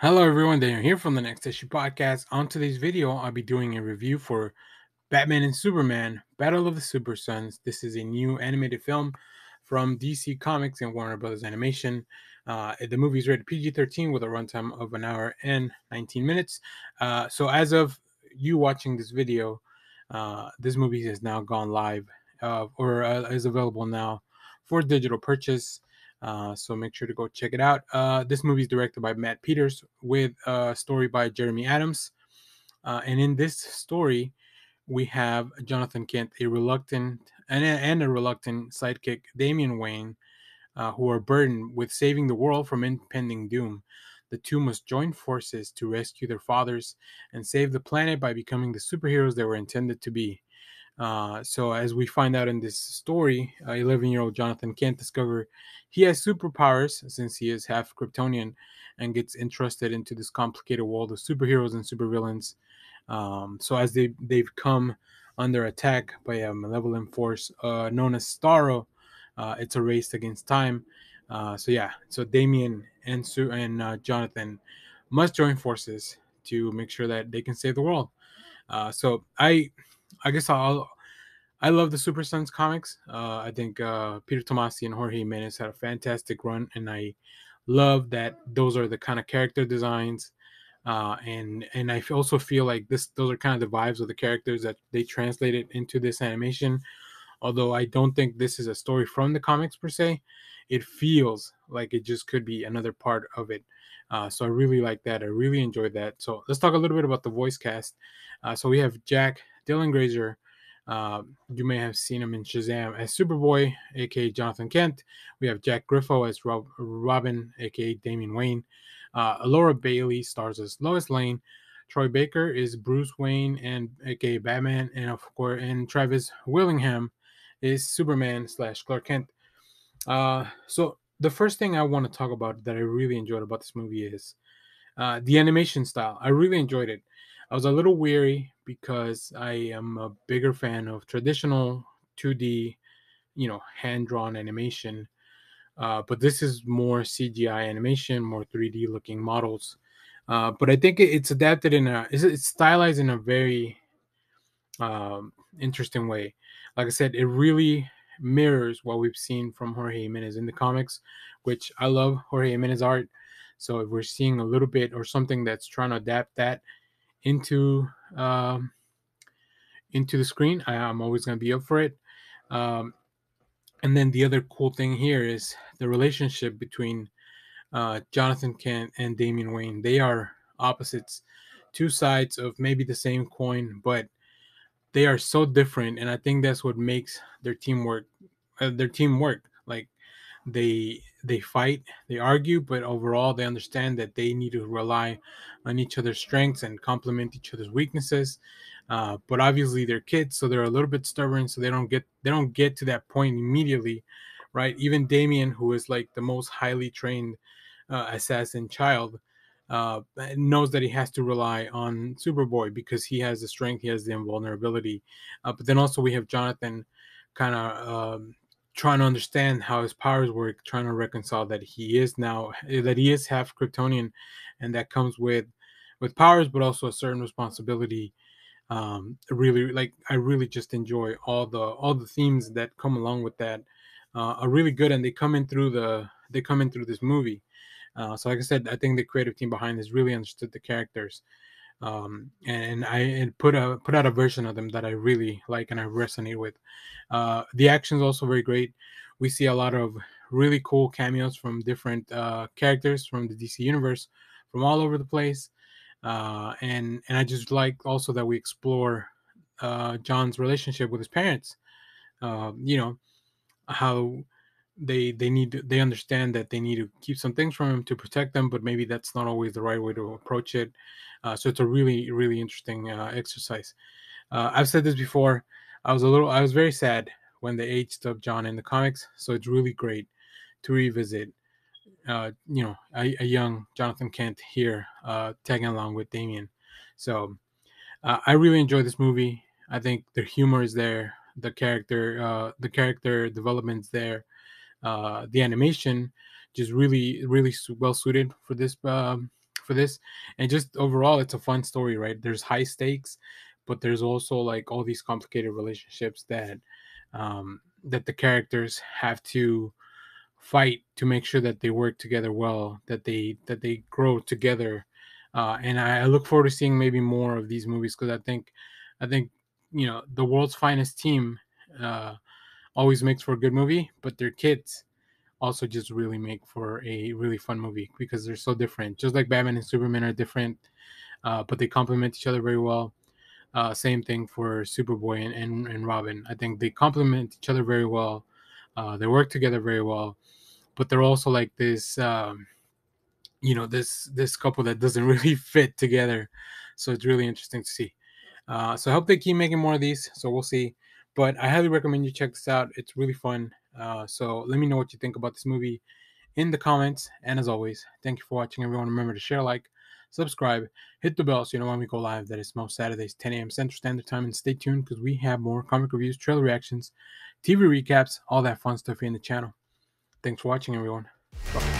Hello everyone, Daniel here from the Next Issue Podcast. On today's video, I'll be doing a review for Batman and Superman: Battle of the Supersons. This is a new animated film from DC Comics and Warner Brothers Animation. The movie is rated PG-13 with a runtime of an hour and 19 minutes. So as of you watching this video, this movie has now gone live or is available now for digital purchase. So make sure to go check it out. This movie is directed by Matt Peters with a story by Jeremy Adams. And in this story, we have Jonathan Kent, a reluctant and a reluctant sidekick, Damian Wayne, who are burdened with saving the world from impending doom. The two must join forces to rescue their fathers and save the planet by becoming the superheroes they were intended to be. So as we find out in this story, 11-year-old Jonathan Kent discover he has superpowers since he is half Kryptonian and gets entrusted into this complicated world of superheroes and supervillains. So as they've come under attack by a malevolent force known as Starro, it's a race against time. So Damien and Jonathan must join forces to make sure that they can save the world. So I guess I love the Super Sons comics. I think Peter Tomasi and Jorge Jimenez had a fantastic run, and I love that those are the kind of character designs. And I also feel like those are kind of the vibes of the characters that they translated into this animation. Although I don't think this is a story from the comics per se, it feels like it just could be another part of it. So I really like that. I really enjoyed that. So let's talk a little bit about the voice cast. So we have Jack Dylan Grazer. You may have seen him in Shazam as Superboy, aka Jonathan Kent. We have Jack Griffo as Robin, aka Damian Wayne. Laura Bailey stars as Lois Lane. Troy Baker is Bruce Wayne and aka Batman, and of course, and Travis Willingham is Superman slash Clark Kent. So the first thing I want to talk about that I really enjoyed about this movie is the animation style. I really enjoyed it. I was a little weary because I am a bigger fan of traditional 2D, hand drawn animation. But this is more CGI animation, more 3D looking models. But I think it's adapted it's stylized in a very interesting way. Like I said, it really mirrors what we've seen from Jorge Jimenez in the comics, which I love Jorge Jimenez art. So if we're seeing a little bit or something that's trying to adapt that into um, into the screen, I'm always going to be up for it. Um, and then the other cool thing here is the relationship between Jonathan Kent and Damian Wayne. They are opposites, two sides of maybe the same coin, but they are so different, and I think that's what makes their teamwork. Their teamwork, like they fight, they argue, but overall they understand that they need to rely on each other's strengths and complement each other's weaknesses. But obviously they're kids, so they're a little bit stubborn, so they don't get to that point immediately, right? Even Damien, who is like the most highly trained assassin child, knows that he has to rely on Superboy because he has the strength, he has the invulnerability. But then also we have Jonathan kind of trying to understand how his powers work, trying to reconcile that he is half Kryptonian, and that comes with powers, but also a certain responsibility. Really, like I really just enjoy all the themes that come along with that. Are really good, and they come in through this movie. So, like I said, I think the creative team behind this really understood the characters, and put out a version of them that I really like and I resonate with. The action is also very great. We see a lot of really cool cameos from different characters from the DC universe, from all over the place, and I just like also that we explore John's relationship with his parents. You know how they understand that they need to keep some things from him to protect them, but maybe that's not always the right way to approach it. So it's a really interesting exercise. I've said this before. I was very sad when they aged up John in the comics, so it's really great to revisit a young Jonathan Kent here, tagging along with Damien. So I really enjoyed this movie. I think the humor is there, the character development's there, the animation just really well suited for this. And just overall, it's a fun story, right? There's high stakes, but there's also like all these complicated relationships that the characters have to fight to make sure that they work together well, that they grow together. And I look forward to seeing maybe more of these movies, because I think the world's finest team uh, always makes for a good movie, but their kids also just really make for a really fun movie because they're so different. Just like Batman and Superman are different, but they complement each other very well. Same thing for Superboy and Robin. I think they complement each other very well. They work together very well, but they're also like this, this couple that doesn't really fit together. So it's really interesting to see. So I hope they keep making more of these. So we'll see. But I highly recommend you check this out. It's really fun. So let me know what you think about this movie in the comments. And as always, thank you for watching, everyone. Remember to share, like, subscribe, hit the bell so you know when we go live. That is most Saturdays, 10 a.m. Central Standard Time. And stay tuned because we have more comic reviews, trailer reactions, TV recaps, all that fun stuff here in the channel. Thanks for watching, everyone. Bye.